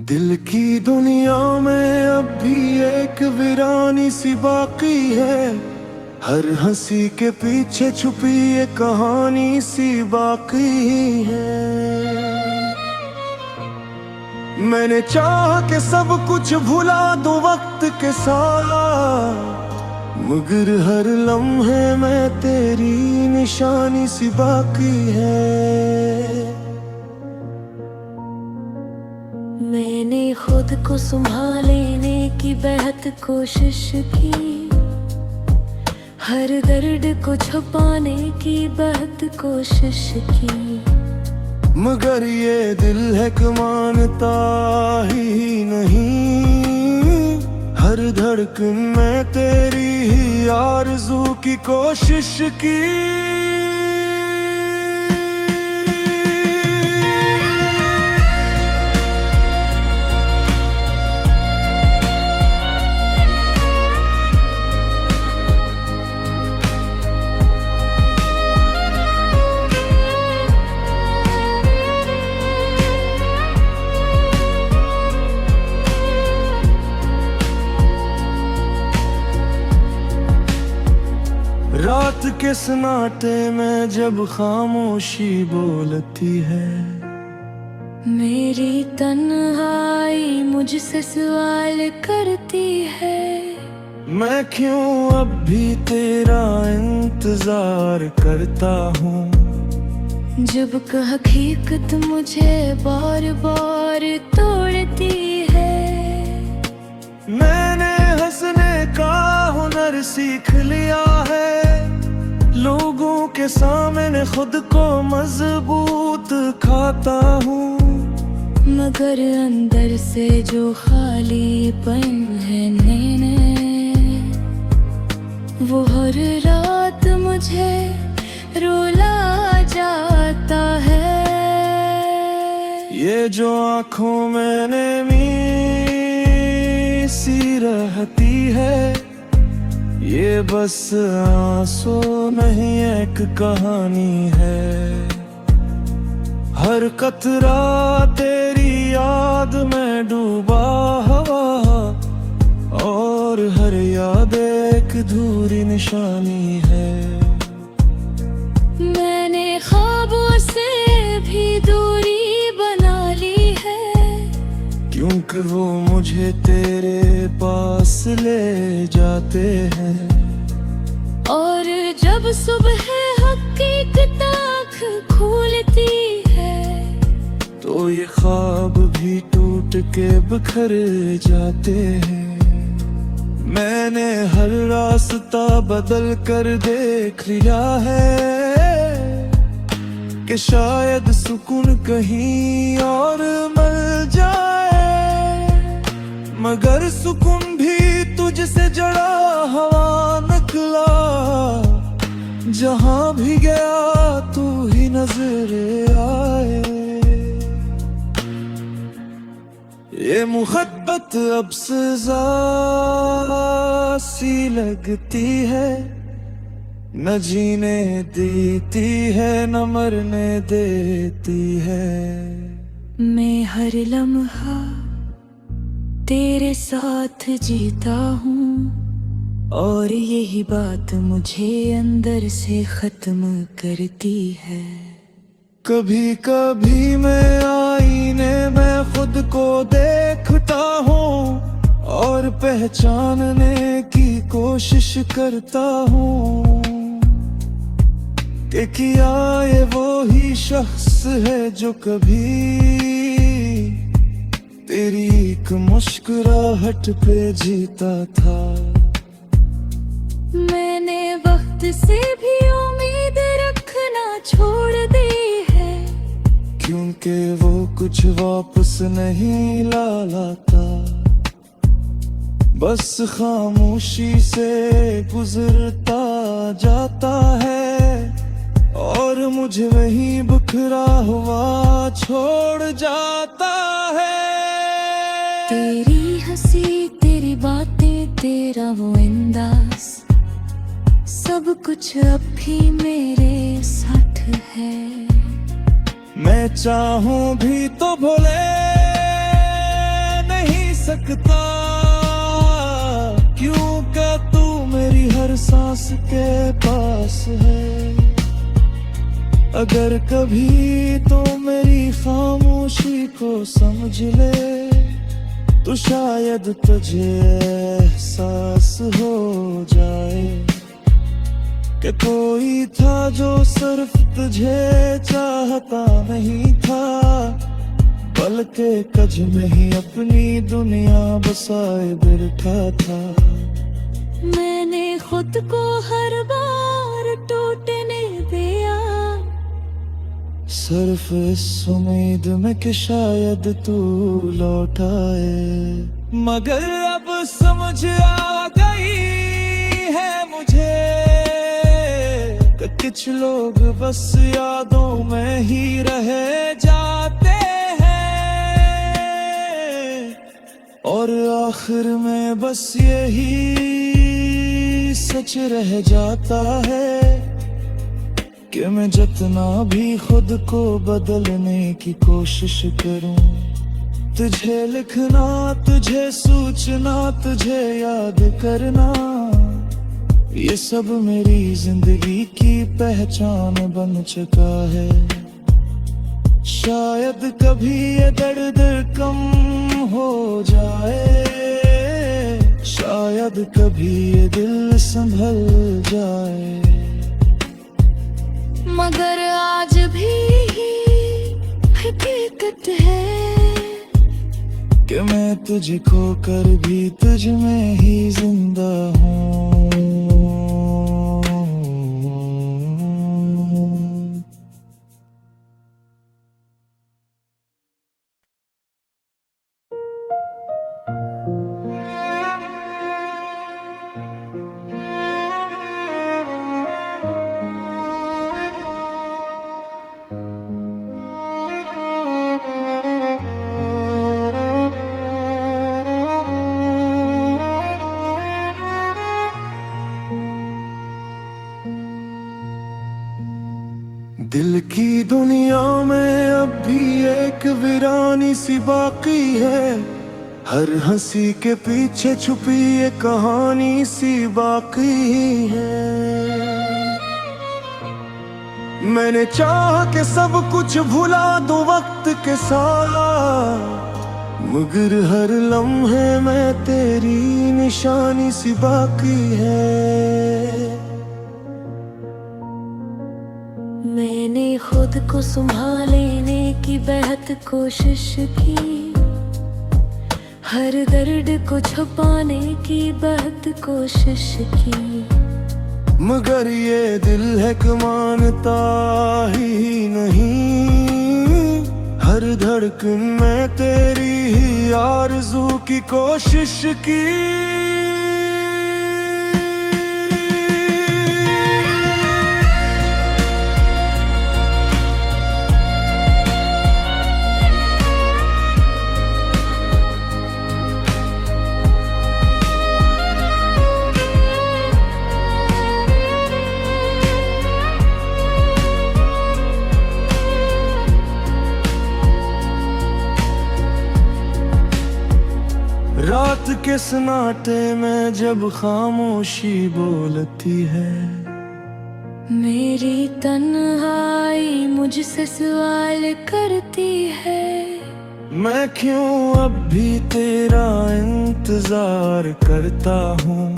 दिल की दुनिया में अब भी एक वीरानी सी बाकी है। हर हंसी के पीछे छुपी एक कहानी सी बाकी है। मैंने चाहा कि सब कुछ भुला दूं वक्त के साथ, मगर हर लम्हे में तेरी निशानी सी बाकी है। मैंने खुद को संभालने की बेहद कोशिश की, हर दर्द को छुपाने की बेहद कोशिश की, मगर ये दिल है कि मानता ही नहीं। हर धड़कन में तेरी ही आरज़ू की कोशिश की। रात के सन्नाटे में जब खामोशी बोलती है, मेरी तन्हाई मुझसे सवाल करती है। मैं क्यों अब भी तेरा इंतजार करता हूँ, जब हकीकत मुझे बार बार तोड़ती है। मैंने हंसने का हुनर सीख लिया है, लोगों के सामने खुद को मजबूत खाता हूँ, मगर अंदर से जो खालीपन है नैने, वो हर रात मुझे रुला जाता है। ये जो आँखों में नमी सी रहती है, ये बस आंसू नहीं एक कहानी है। हर कतरा तेरी याद में डूबा हुआ, और हर याद एक अधूरी निशानी है। मैंने ख्वाबों से भी दूरी बना ली है, क्योंकि वो मुझे तेरे पास ले जाते हैं। और जब सुबह हकीकत आँख खोलती है, तो ये ख्वाब भी टूट के बिखर जाते हैं। मैंने हर रास्ता बदल कर देख लिया है, कि शायद सुकून कहीं और मिल जाए, मगर सुकून भी तुझसे जड़ा हुआ निकला। जहां भी गया तू ही नजर आए। ये मुहब्बत अब सजा सी लगती है, न जीने देती है न मरने देती है। मैं हर लम्हा तेरे साथ जीता हूँ, और यही बात मुझे अंदर से खत्म करती है। कभी कभी मैं आईने में खुद को देखता हूँ, और पहचानने की कोशिश करता हूँ, कि क्या ये वो ही शख्स है जो कभी तेरी एक मुस्कुराहट पे जीता था। मैंने वक्त से भी उम्मीद रखना छोड़ दी है, क्योंकि वो कुछ वापस नहीं ला लाता। बस खामोशी से गुजरता जाता है और मुझे वही बिखरा हुआ छोड़ जाता है। तेरी हंसी, तेरी बातें, तेरा वो अंदाज, सब कुछ अब भी मेरे साथ है। मैं चाहूं भी तो भूले नहीं सकता, क्योंकि तू मेरी हर सांस के पास है। अगर कभी तो मेरी खामोशी को समझ ले, तो शायद तुझे एहसास हो जाए कि कोई था जो सिर्फ तुझे चाहता नहीं था, बल्कि कज में ही अपनी दुनिया बसाए बैठा था। मैंने खुद को हर बार टूटने दिया, सिर्फ इस उम्मीद में कि शायद तू लौट आए। मगर अब समझ आ गई है मुझे कि कुछ लोग बस यादों में ही रह जाते हैं, और आखिर में बस यही सच रह जाता है कि मैं जितना भी खुद को बदलने की कोशिश करूं, तुझे लिखना, तुझे सूचना, तुझे याद करना, ये सब मेरी जिंदगी की पहचान बन चुका है। शायद कभी ये दर्द कम हो जाए, शायद कभी ये दिल संभल जाए, मगर आज भी हकीकत है कि मैं तुझे खोकर भी तुझ में ही जिंदा हूँ। दिल की दुनिया में अब भी एक वीरानी सी बाकी है, हर हंसी के पीछे छुपी एक कहानी सी बाकी है। मैंने चाहा कि सब कुछ भुला दूं वक्त के साथ, मगर हर लम्हे में तेरी निशानी सी बाकी है। मैंने खुद को संभालने की बेहद कोशिश की, हर दर्द को छुपाने की बेहद कोशिश की, मगर ये दिल है कि मानता ही नहीं, हर धड़कन में तेरी ही आरज़ू की कोशिश की। रात के सन्नाटे में जब खामोशी बोलती है, मेरी तन्हाई मुझसे सवाल करती है, मैं क्यों अब भी तेरा इंतजार करता हूँ,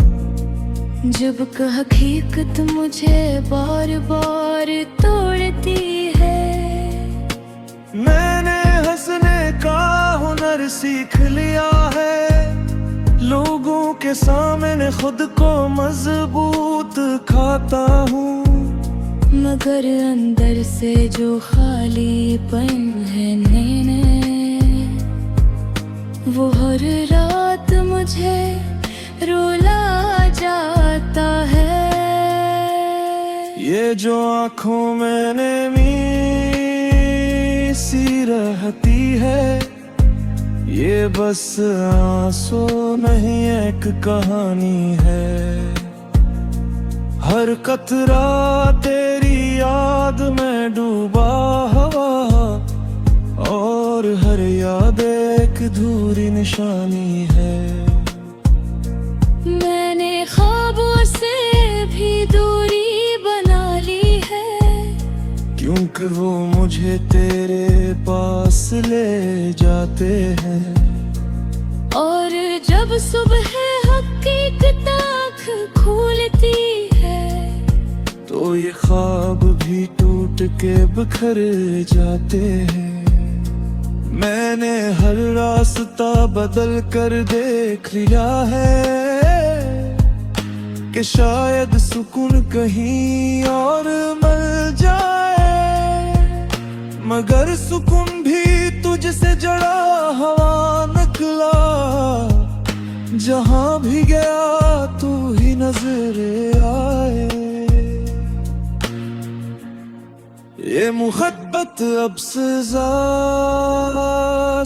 जब हकीकत मुझे बार बार तोड़ती है। मैंने हंसने का हुनर सीख लिया है, लोगों के सामने खुद को मजबूत खाता हूँ, मगर अंदर से जो खालीपन है नैने, वो हर रात मुझे रुला जाता है। ये जो आंखों में नमी सी रहती है, ये बस आंसू नहीं एक कहानी है। हर कतरा तेरी याद में डूबा हवा, और हर याद एक अधूरी निशानी है। मैंने ख्वाबों से भी दूरी बना ली है, क्योंकि वो मुझे तेरे पास ले जाते हैं। और जब सुबह हकीकत आँख खोलती है, तो ये ख्वाब भी टूट के बिखर जाते हैं। मैंने हर रास्ता बदल कर देख लिया है, कि शायद सुकून कहीं और मिल जाए, मगर सुकून भी तुझसे जड़ा हवा निकला। जहां भी गया तू ही नजर आए। ये मुहब्बत अब सजा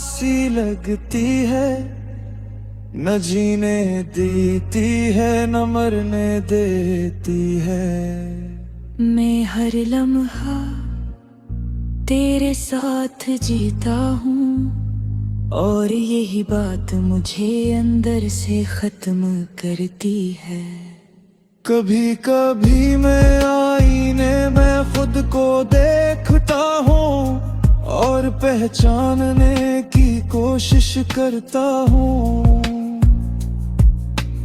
सी लगती है, न जीने देती है न मरने देती है। मैं हर लम्हा तेरे साथ जीता हूँ, और यही बात मुझे अंदर से खत्म करती है। कभी कभी मैं आईने में खुद को देखता हूँ, और पहचानने की कोशिश करता हूँ,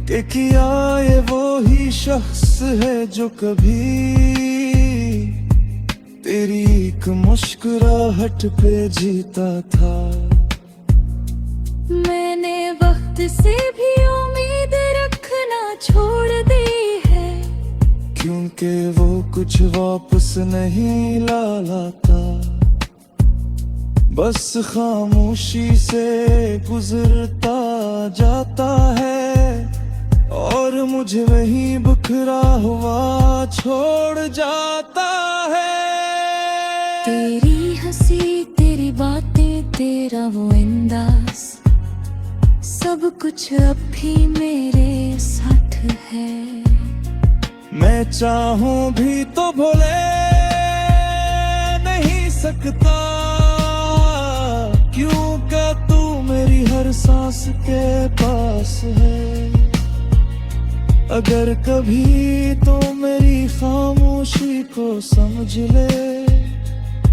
कि क्या ये वो ही शख्स है जो कभी तेरी एक मुस्कुराहट पे जीता था। मैंने वक्त से भी उम्मीद रखना छोड़ दी है, क्योंकि वो कुछ वापस नहीं लाता, बस खामोशी से गुजरता जाता है, और मुझे वहीं बिखरा हुआ छोड़ जाता है। तेरी हंसी, तेरी बातें, तेरा वो अंदाज, सब कुछ अब भी मेरे साथ है। मैं चाहूं भी तो भूले नहीं सकता, क्योंकि तू मेरी हर सांस के पास है। अगर कभी तो मेरी खामोशी को समझ ले,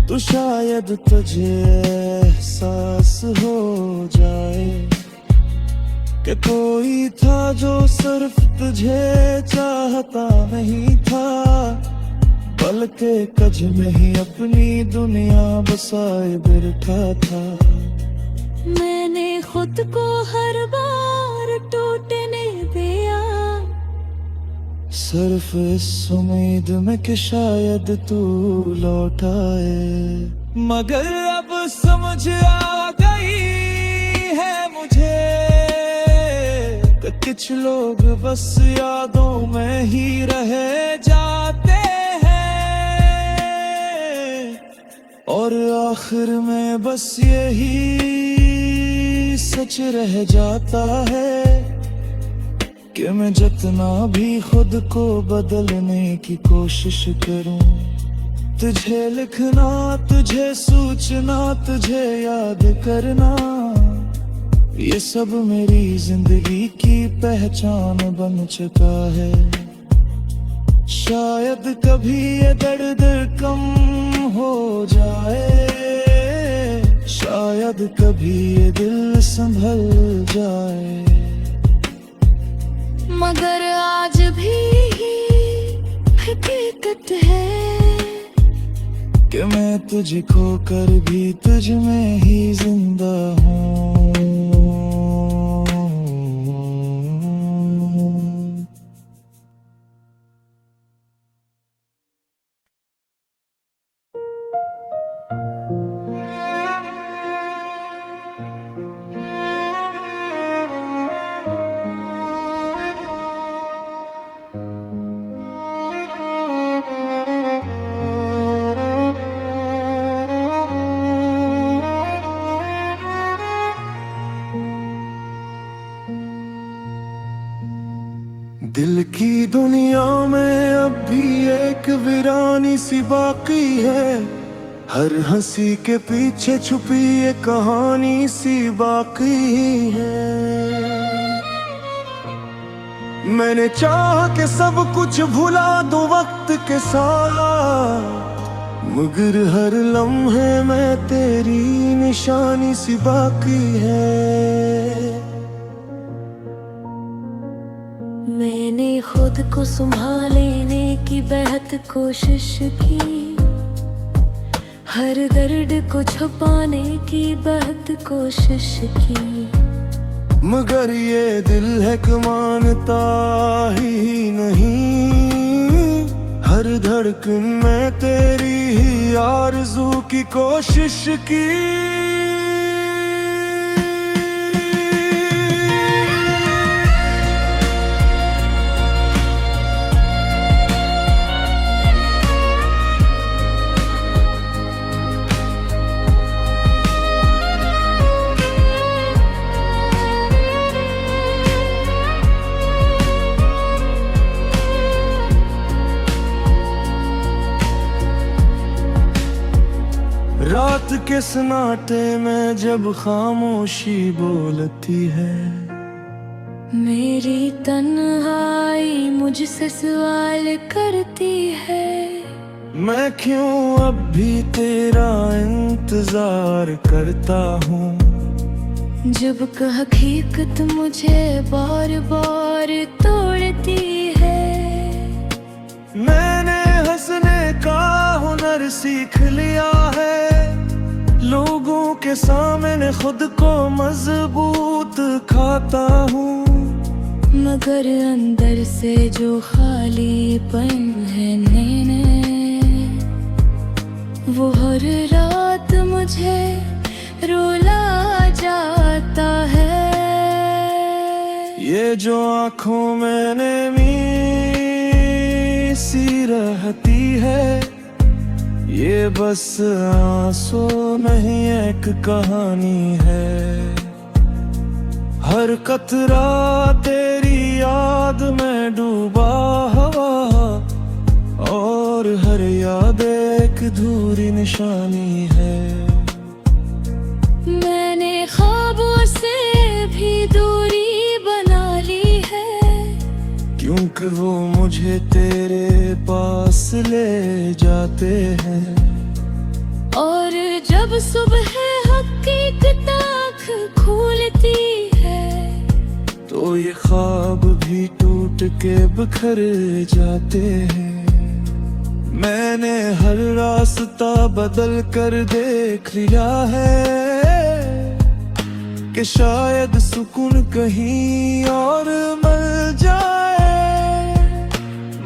तो शायद तुझे एहसास हो जाए, कि कोई था जो सिर्फ तुझे चाहता नहीं था, बल्कि कज में ही अपनी दुनिया बसाए बैठा था। मैंने खुद को हर बार टूटने दिया, सिर्फ इस उम्मीद में कि शायद तू लौट आए। मगर अब समझ आ गई है मुझे, कि कुछ लोग बस यादों में ही रह जाते हैं, और आखिर में बस यही सच रह जाता है, कि मैं जितना भी खुद को बदलने की कोशिश करूं, तुझे लिखना, तुझे सूचना, तुझे याद करना, ये सब मेरी जिंदगी की पहचान बन चुका है। शायद कभी ये दर्द कम हो जाए, शायद कभी ये दिल संभल जाए, मगर आज भी हकीकत है, कि मैं तुझे खोकर भी तुझ में ही जिंदा हूँ। दिल की दुनिया में अब भी एक वीरानी सी बाकी है, हर हंसी के पीछे छुपी ये कहानी सी बाकी है। मैंने चाहा कि सब कुछ भुला दूं वक्त के साथ, मगर हर लम्हे में तेरी निशानी सी बाकी है। मैंने खुद को संभालने की बेहद कोशिश की, हर दर्द को छुपाने की बेहद कोशिश की, मगर ये दिल है कि मानता ही नहीं, हर धड़कन में तेरी ही आरज़ू की कोशिश की। रात के सन्नाटे में जब खामोशी बोलती है, मेरी तन्हाई मुझसे सवाल करती है, मैं क्यों अब भी तेरा इंतजार करता हूँ। जब हकीकत मुझे बार बार तोड़ती है। मैंने हंसने का हुनर सीख लिया है, लोगों के सामने खुद को मजबूत खाता हूँ, मगर अंदर से जो खालीपन है मैंने, वो हर रात मुझे रुला जाता है। ये जो आँखों में नमी सी रहती है, ये बस आंसू नहीं एक कहानी है। हर कतरा तेरी याद में डूबा हवा, और हर याद एक धूरी निशानी है। मैंने ख्वाबों से भी दूरी बना ली है, क्योंकि वो मुझे तेरे पास ले जाते हैं। और जब सुबह हकीकत आँख खोलती है, तो ये ख्वाब भी टूट के बिखर जाते हैं। मैंने हर रास्ता बदल कर देख लिया है, कि शायद सुकून कहीं और मिल जाए,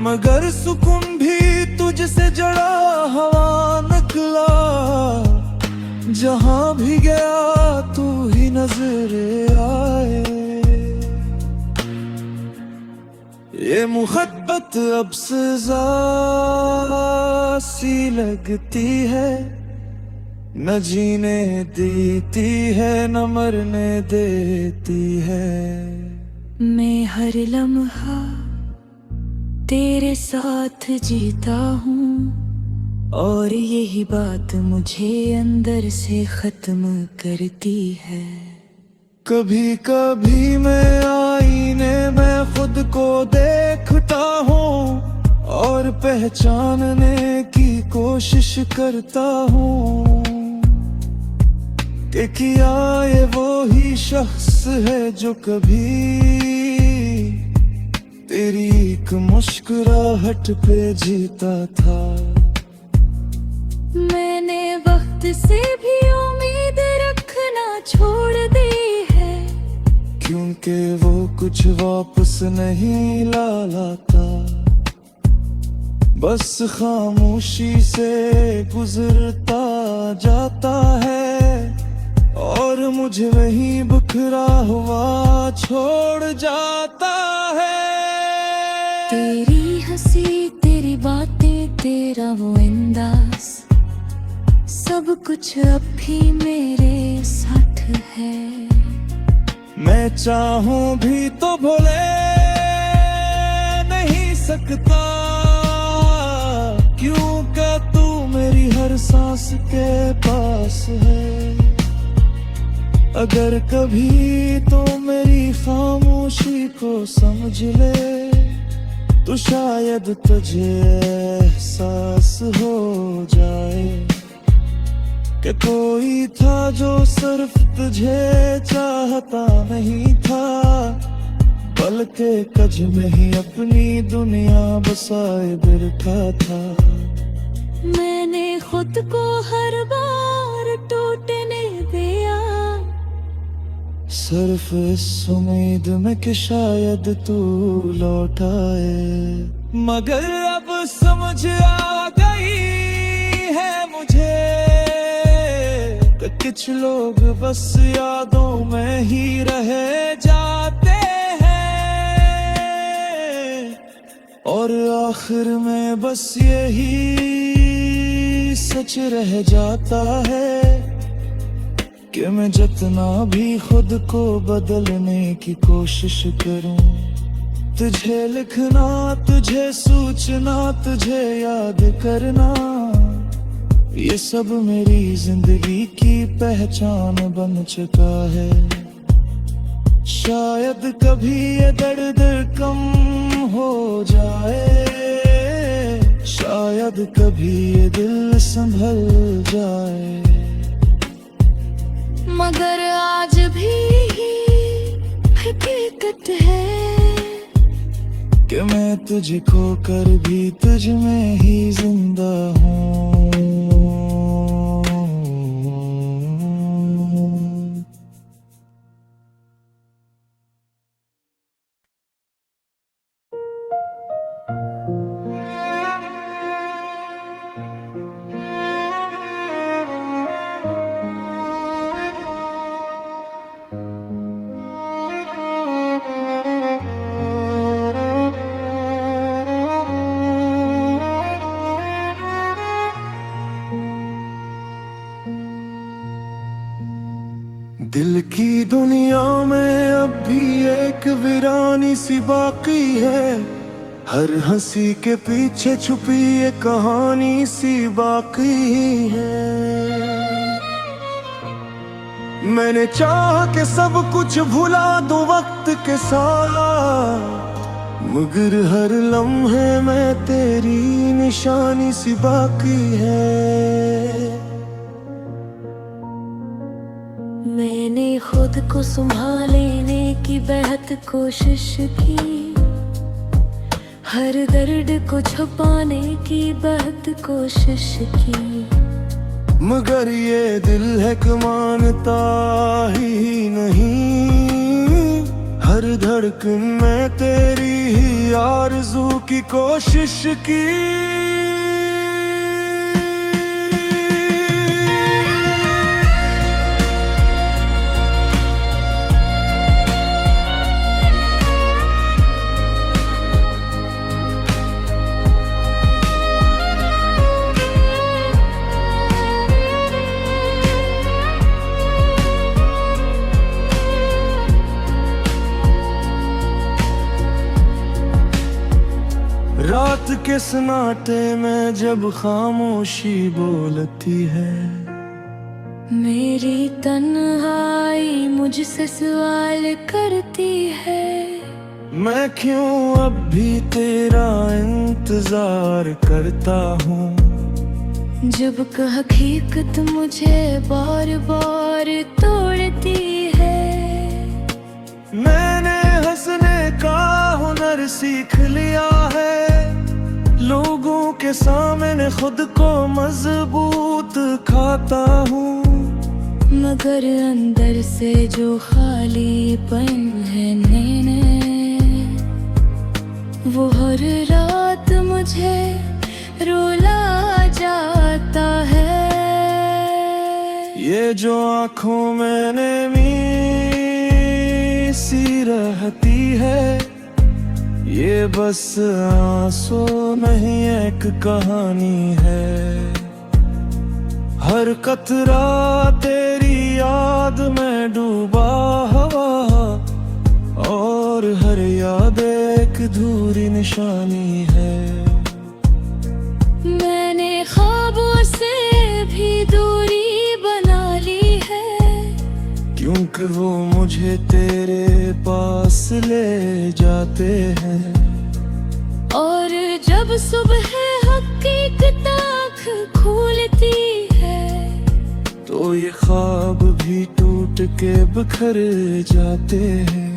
मगर सुकून भी तुझसे जड़ा हवा निकला। जहां भी गया तू ही नजर आए। ये मुहब्बत अब सजा सी लगती है, न जीने देती है न मरने देती है। मैं हर लम्हा तेरे साथ जीता हूँ, और यही बात मुझे अंदर से खत्म करती है। कभी कभी मैं आईने में खुद को देखता हूँ, और पहचानने की कोशिश करता हूँ, कि क्या ये वो ही शख्स है जो कभी तेरी एक मुस्कुराहट पे जीता था। मैंने वक्त से भी उम्मीद रखना छोड़ दी है, क्योंकि वो कुछ वापस नहीं लाता, बस खामोशी से गुजरता जाता है, और मुझे वहीं बिखरा हुआ छोड़ जाता है। तेरी हंसी, तेरी बातें, तेरा वो अंदाज, सब कुछ अब भी मेरे साथ है। मैं चाहूं भी तो भूले थकता, क्यों क्या तू मेरी हर सांस के पास है। अगर कभी तो मेरी खामोशी को समझ ले, तो शायद तुझे एहसास हो जाए कि कोई था जो सिर्फ तुझे चाहता नहीं था, बल्कि कज में ही अपनी दुनिया बसाए बैठा था। मैंने खुद को हर बार टूटने दिया, सिर्फ इस उम्मीद में कि शायद तू लौट आए। मगर अब समझ आ गई है मुझे कि कुछ लोग बस यादों में ही रह जाते हैं, और आखिर में बस यही सच रह जाता है कि मैं जितना भी खुद को बदलने की कोशिश करूं, तुझे लिखना, तुझे सूचना, तुझे याद करना, ये सब मेरी जिंदगी की पहचान बन चुका है। शायद कभी ये दर्द कम हो जाए, शायद कभी ये दिल संभल जाए, मगर आज भी हकीकत है कि मैं तुझे खोकर भी तुझ में ही जिंदा हूँ। दिल की दुनिया में अब भी एक वीरानी सी बाकी है, हर हंसी के पीछे छुपी एक कहानी सी बाकी है। मैंने चाहा कि सब कुछ भुला दूं वक्त के साथ, मगर हर लम्हे में तेरी निशानी सी बाकी है। मैंने खुद को संभालने की बेहद कोशिश की, हर दर्द को छुपाने की बेहद कोशिश की, मगर ये दिल है कि मानता ही नहीं, हर धड़कन में तेरी ही आरज़ू की कोशिश की। रात के सन्नाटे में जब खामोशी बोलती है, मेरी तन्हाई मुझसे सवाल करती है, मैं क्यों अब भी तेरा इंतजार करता हूँ। जब हकीकत मुझे बार बार तोड़ती है, मैंने हंसने का हुनर सीख लिया है, लोगों के सामने खुद को मजबूत खाता हूँ, मगर अंदर से जो खालीपन है नैने, वो हर रात मुझे रुला जाता है। ये जो आँखों में नमी सी रहती है, ये बस आंसू नहीं एक कहानी है। हर कतरा तेरी याद में डूबा हुआ, और हर याद एक अधूरी निशानी है। मैंने ख्वाबों से भी दूरी बना ली है, क्योंकि वो मुझे तेरे पास ले जाते हैं। और जब सुबह हकीकत आँख खोलती है, तो ये ख्वाब भी टूट के बिखर जाते हैं।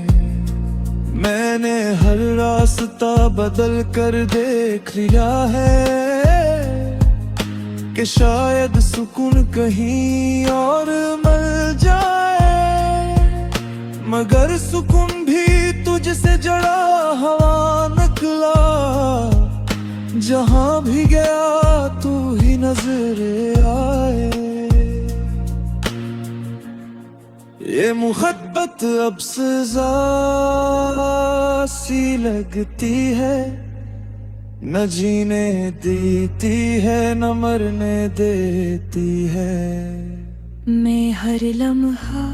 मैंने हर रास्ता बदल कर देख लिया है कि शायद सुकून कहीं और मिल जाए, मगर सुकून भी तुझसे जड़ा हवा निकला। जहां भी गया तू ही नजर आए। ये मुहब्बत अब सजा सी लगती है, न जीने देती है न मरने देती है। मैं हर लम्हा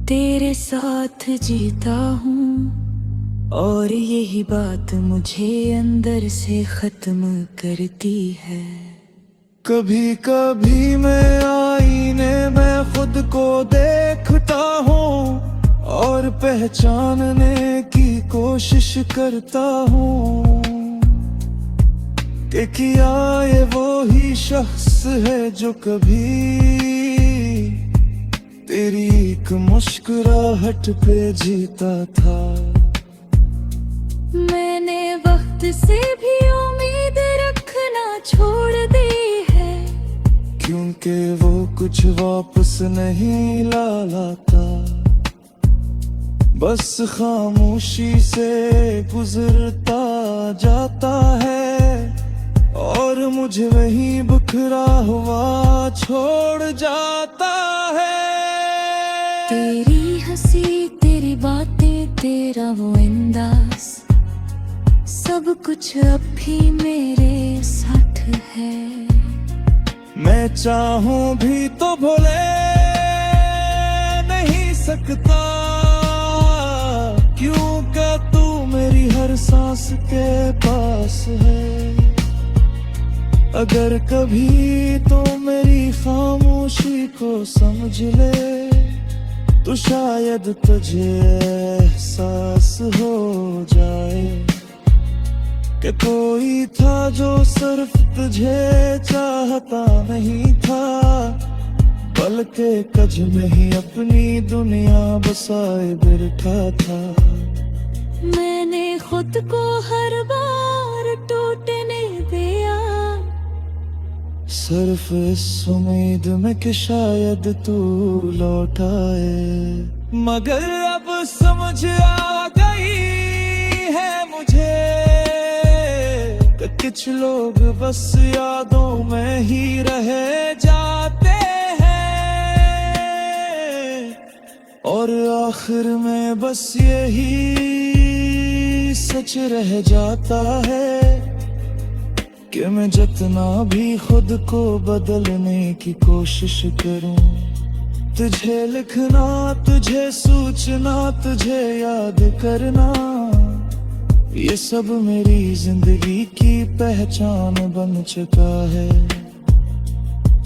तेरे साथ जीता हूँ, और यही बात मुझे अंदर से खत्म करती है। कभी कभी मैं आईने में खुद को देखता हूँ और पहचानने की कोशिश करता हूँ कि क्या ये वो ही शख्स है जो कभी तेरी एक मुस्कुराहट पे जीता था। मैंने वक्त से भी उम्मीद रखना छोड़ दी है, क्योंकि वो कुछ वापस नहीं लाता, बस खामोशी से गुजरता जाता है और मुझे वहीं बिखरा हुआ छोड़ जाता है। तेरी हंसी, तेरी बातें, तेरा वो अंदाज, सब कुछ अब भी मेरे साथ है। मैं चाहूं भी तो भूले नहीं सकता, क्योंकि तू मेरी हर सांस के पास है। अगर कभी तो मेरी खामोशी को समझ ले, तो शायद तुझे एहसास हो जाए कि कोई था जो सिर्फ तुझे चाहता नहीं था, बल्कि कज में ही अपनी दुनिया बसाए बैठा था। मैंने खुद को हर बार टूटने दिया, सिर्फ इस उम्मीद में कि शायद तू लौट आए। मगर अब समझ आ गई है मुझे कि कुछ लोग बस यादों में ही रह जाते हैं, और आखिर में बस यही सच रह जाता है कि मैं जितना भी खुद को बदलने की कोशिश करूं, तुझे लिखना, तुझे सूचना, तुझे याद करना, ये सब मेरी जिंदगी की पहचान बन चुका है।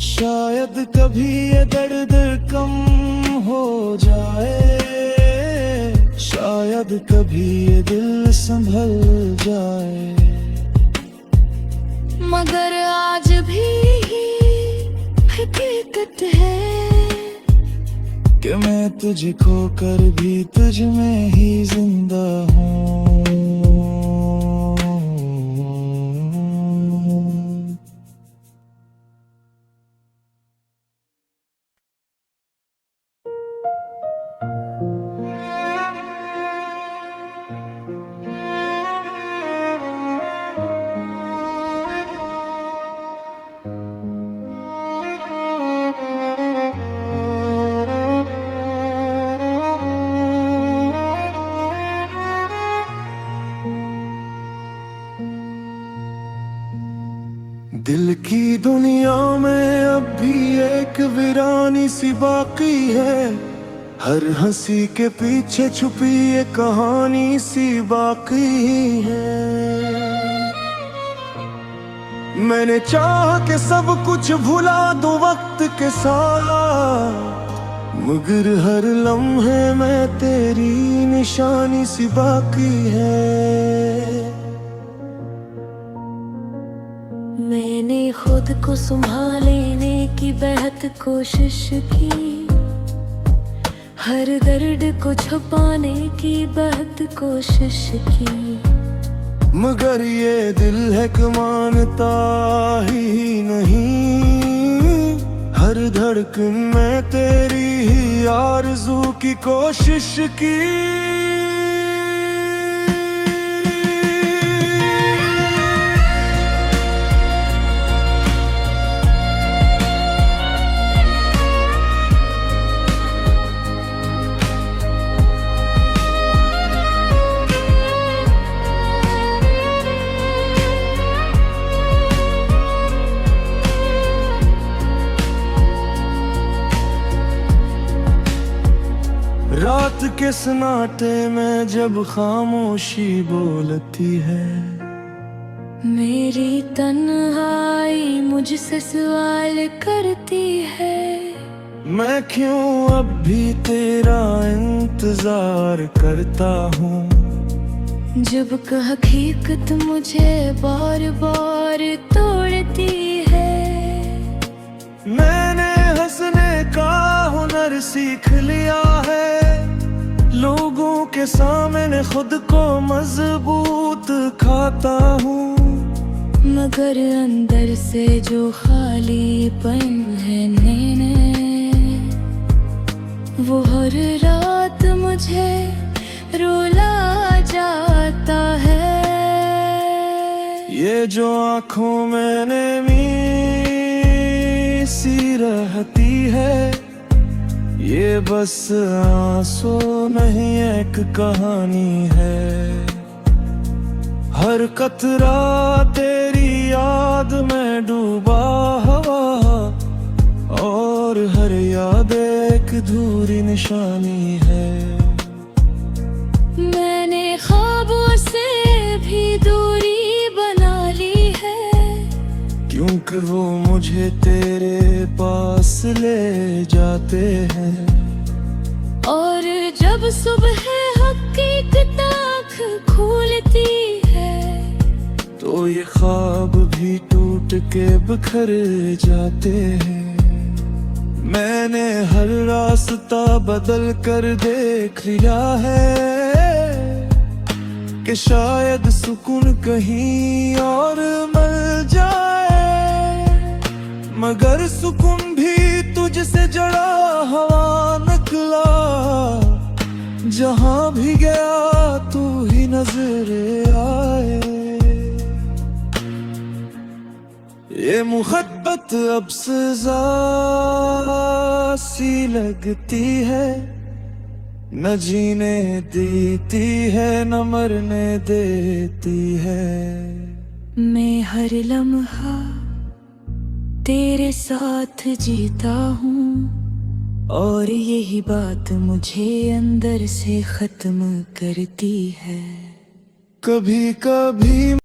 शायद कभी ये दर्द कम हो जाए, शायद कभी ये दिल संभल जाए, मगर आज भी हकीकत है कि मैं तुझे खोकर भी तुझ में ही जिंदा हूँ। दिल की दुनिया में अब भी एक वीरानी सी बाकी है, हर हंसी के पीछे छुपी ये कहानी सी बाकी है। मैंने चाहा कि सब कुछ भुला दूं वक्त के साथ, मगर हर लम्हे में तेरी निशानी सी बाकी है। मैंने खुद को संभालने की बेहद कोशिश की, हर दर्द को छुपाने की बेहद कोशिश की, मगर ये दिल है कि मानता ही नहीं। हर धड़कन में तेरी ही आरज़ू की कोशिश की। रात के सन्नाटे में जब खामोशी बोलती है, मेरी तन्हाई मुझसे सवाल करती है। मैं क्यों अब भी तेरा इंतजार करता हूँ, जब हकीकत मुझे बार बार तोड़ती है। मैंने हंसने का हुनर सीख लिया है, लोगों के सामने खुद को मजबूत खाता हूँ, मगर अंदर से जो खालीपन है नैने, वो हर रात मुझे रुला जाता है। ये जो आँखों में नमी सी रहती है, ये बस आंसू नहीं एक कहानी है। हर कतरा तेरी याद में डूबा हवा, और हर याद एक अधूरी निशानी है। मैंने ख्वाबों से भी दूरी बना ली है, क्योंकि वो मुझे तेरे पास ले जाते हैं। और जब सुबह हकीकत आँख खोलती है, तो ये ख्वाब भी टूट के बिखर जाते हैं। मैंने हर रास्ता बदल कर देख लिया है, कि शायद सुकून कहीं और मिल जाए, मगर सुकून भी तुझसे जड़ा हवा निकला। जहां भी गया तू ही नजर आए। ये मुहब्बत अब सजा सी लगती है, न जीने देती है न मरने देती है। मैं हर लम्हा तेरे साथ जीता हूँ, और यही बात मुझे अंदर से खत्म करती है। कभी कभी